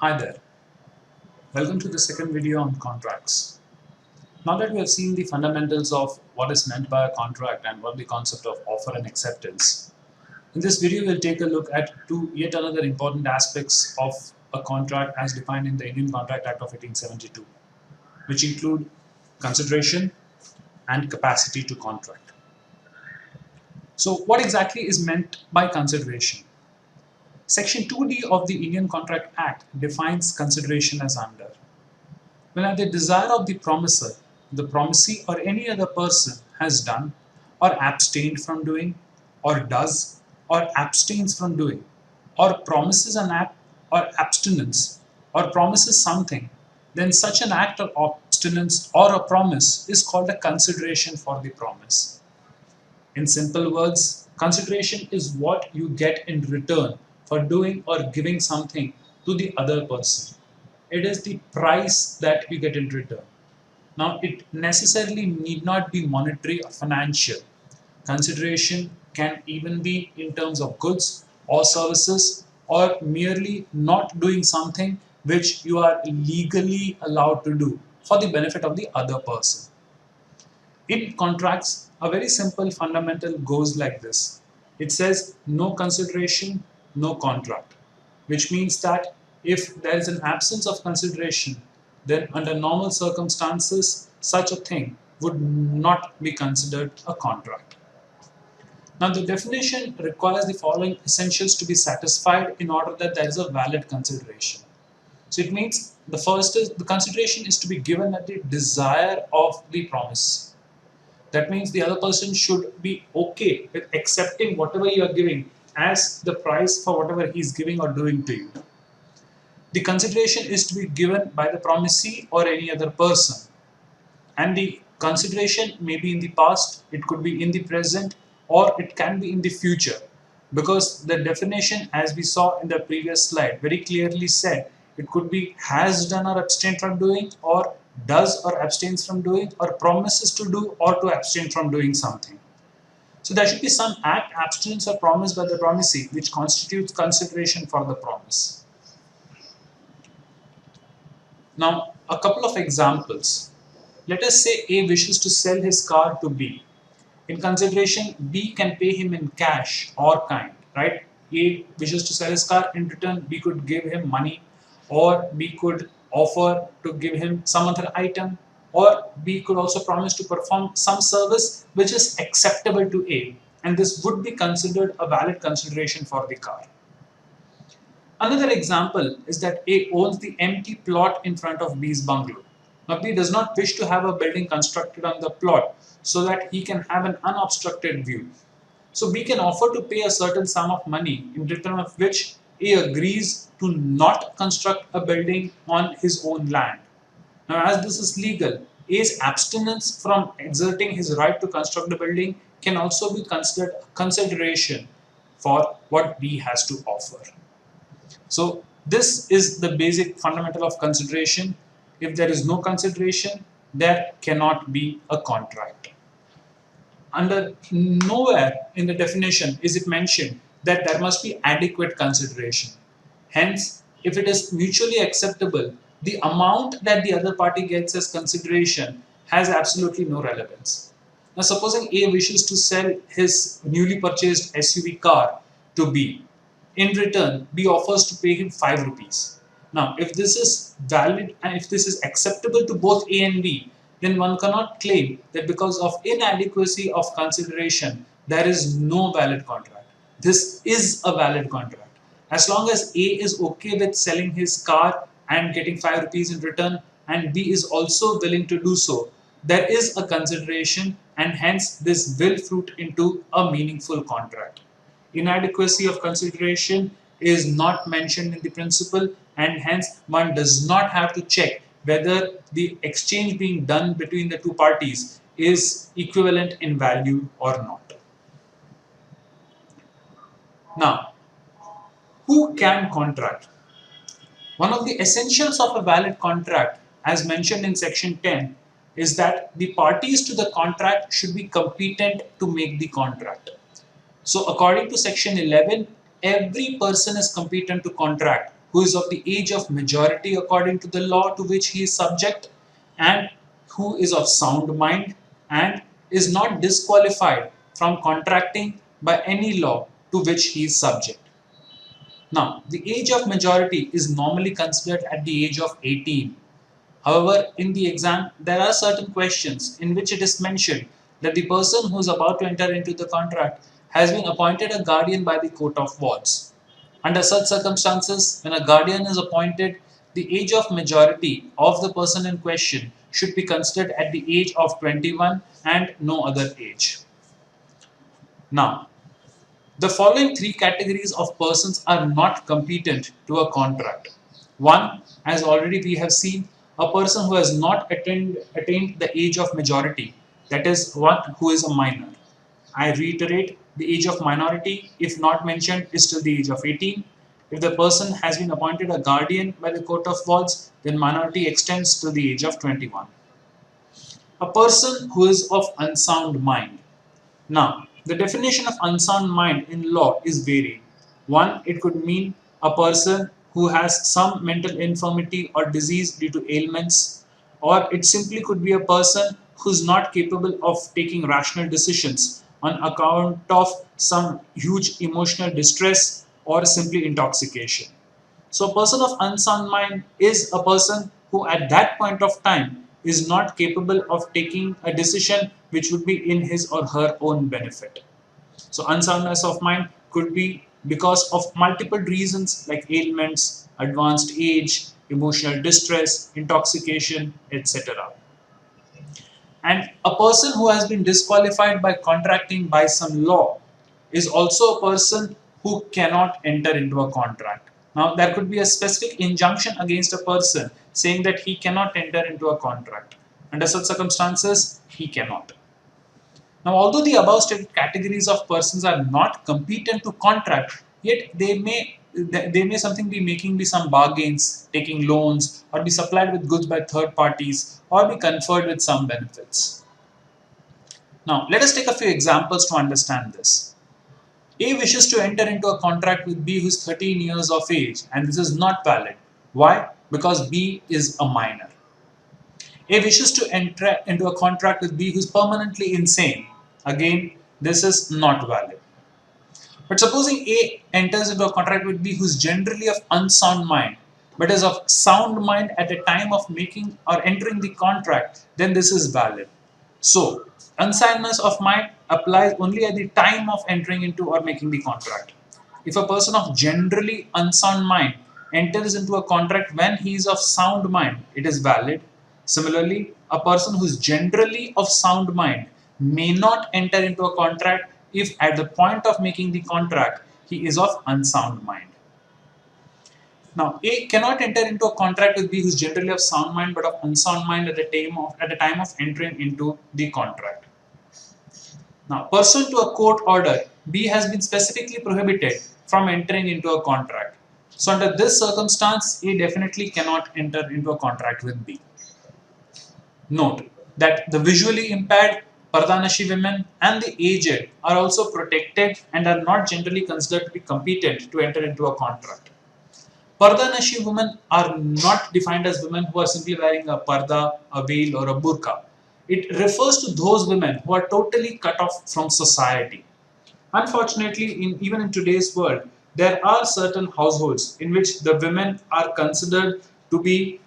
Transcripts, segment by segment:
Hi there, welcome to the second video on contracts. Now that we have seen the fundamentals of what is meant by a contract and what the concept of offer and acceptance, in this video we'll take a look at yet another important aspects of a contract as defined in the Indian Contract Act of 1872, which include consideration and capacity to contract. So what exactly is meant by consideration? Section 2D of the Indian Contract Act defines consideration as under: when at the desire of the promiser, the promisee or any other person has done or abstained from doing, or does or abstains from doing, or promises an act or abstinence, or promises something, then such an act or abstinence or a promise is called a consideration for the promise. In simple words, consideration is what you get in return for doing or giving something to the other person. It is the price that we get in return. Now, it necessarily need not be monetary or financial. Consideration can even be in terms of goods or services, or merely not doing something which you are legally allowed to do for the benefit of the other person. In contracts, a very simple fundamental goes like this. It says no consideration, no contract, which means that if there is an absence of consideration, then under normal circumstances, such a thing would not be considered a contract. Now, the definition requires the following essentials to be satisfied in order that there is a valid consideration. So it means the first is the consideration is to be given at the desire of the promise. That means the other person should be okay with accepting whatever you are giving as the price for whatever he is giving or doing to you. The consideration is to be given by the promisee or any other person. And the consideration may be in the past, it could be in the present, or it can be in the future. Because the definition, as we saw in the previous slide, very clearly said it could be has done or abstained from doing, or does or abstains from doing, or promises to do or to abstain from doing something. So there should be some act, abstinence, or promise by the promisee which constitutes consideration for the promise. Now, a couple of examples. Let us say A wishes to sell his car to B. In consideration, B can pay him in cash or kind, right? A wishes to sell his car, in return, B could give him money, or B could offer to give him some other item, or B could also promise to perform some service which is acceptable to A, and this would be considered a valid consideration for the car. Another example is that A owns the empty plot in front of B's bungalow. Now, B does not wish to have a building constructed on the plot so that he can have an unobstructed view. So, B can offer to pay a certain sum of money in return of which A agrees to not construct a building on his own land. Now, as this is legal, A's abstinence from exerting his right to construct the building can also be considered consideration for what B has to offer. So this is the basic fundamental of consideration. If there is no consideration, there cannot be a contract. Under nowhere in the definition is it mentioned that there must be adequate consideration. Hence, if it is mutually acceptable, the amount that the other party gets as consideration has absolutely no relevance. Now, supposing A wishes to sell his newly purchased SUV car to B. In return, B offers to pay him 5 rupees. Now, if this is valid and if this is acceptable to both A and B, then one cannot claim that because of inadequacy of consideration, there is no valid contract. This is a valid contract. As long as A is okay with selling his car and getting 5 rupees in return, and B is also willing to do so, there is a consideration, and hence this will fruit into a meaningful contract. Inadequacy of consideration is not mentioned in the principle, and hence one does not have to check whether the exchange being done between the two parties is equivalent in value or not. Now, who can contract? One of the essentials of a valid contract, as mentioned in section 10, is that the parties to the contract should be competent to make the contract. So according to section 11, every person is competent to contract who is of the age of majority according to the law to which he is subject, and who is of sound mind and is not disqualified from contracting by any law to which he is subject. Now, the age of majority is normally considered at the age of 18. However, in the exam, there are certain questions in which it is mentioned that the person who is about to enter into the contract has been appointed a guardian by the Court of Wards. Under such circumstances, when a guardian is appointed, the age of majority of the person in question should be considered at the age of 21 and no other age. Now, the following three categories of persons are not competent to a contract. One, as already we have seen, a person who has not attained the age of majority, that is one who is a minor. I reiterate, the age of minority, if not mentioned, is till the age of 18. If the person has been appointed a guardian by the Court of Wards, then minority extends to the age of 21. A person who is of unsound mind. Now, the definition of unsound mind in law is varied. One, it could mean a person who has some mental infirmity or disease due to ailments, or it simply could be a person who's not capable of taking rational decisions on account of some huge emotional distress or simply intoxication. So, a person of unsound mind is a person who, at that point of time, is not capable of taking a decision which would be in his or her own benefit. So, unsoundness of mind could be because of multiple reasons like ailments, advanced age, emotional distress, intoxication, etc. And a person who has been disqualified by contracting by some law is also a person who cannot enter into a contract. Now, there could be a specific injunction against a person saying that he cannot enter into a contract. Under such circumstances, he cannot. Now, although the above stated categories of persons are not competent to contract, yet they may something be making be some bargains, taking loans, or be supplied with goods by third parties, or be conferred with some benefits. Now, let us take a few examples to understand this. A wishes to enter into a contract with B who is 13 years of age, and this is not valid. Why? Because B is a minor. A wishes to enter into a contract with B who is permanently insane. Again, this is not valid. But supposing A enters into a contract with B who is generally of unsound mind, but is of sound mind at the time of making or entering the contract, then this is valid. So, unsoundness of mind applies only at the time of entering into or making the contract. If a person of generally unsound mind enters into a contract when he is of sound mind, it is valid. Similarly, a person who is generally of sound mind may not enter into a contract if at the point of making the contract he is of unsound mind. Now, A cannot enter into a contract with B who is generally of sound mind but of unsound mind at the time of entering into the contract. Now, pursuant to a court order, B has been specifically prohibited from entering into a contract. So, under this circumstance, A definitely cannot enter into a contract with B. Note that the visually impaired, Pardanashi women and the aged are also protected and are not generally considered to be competent to enter into a contract. Pardanashi women are not defined as women who are simply wearing a parda, a veil or a burqa. It refers to those women who are totally cut off from society. Unfortunately, even in today's world, there are certain households in which the women are considered to be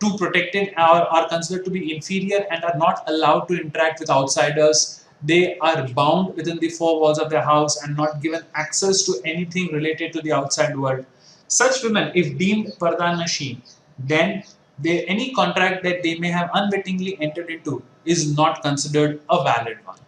too protected or are considered to be inferior and are not allowed to interact with outsiders. They are bound within the four walls of their house and not given access to anything related to the outside world. Such women, if deemed Pardanashi, then any contract that they may have unwittingly entered into is not considered a valid one.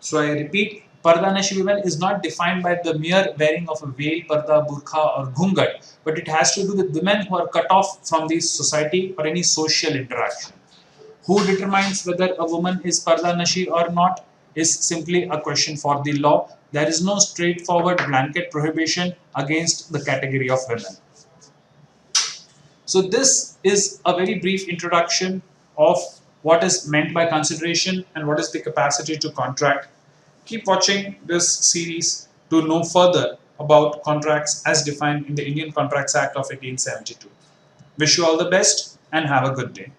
So I repeat, Pardanashi women is not defined by the mere wearing of a veil, parda, burqa or ghungat, but it has to do with women who are cut off from the society or any social interaction. Who determines whether a woman is Pardanashi or not is simply a question for the law. There is no straightforward blanket prohibition against the category of women. So this is a very brief introduction of what is meant by consideration and what is the capacity to contract. Keep watching this series to know further about contracts as defined in the Indian Contracts Act of 1872. Wish you all the best and have a good day.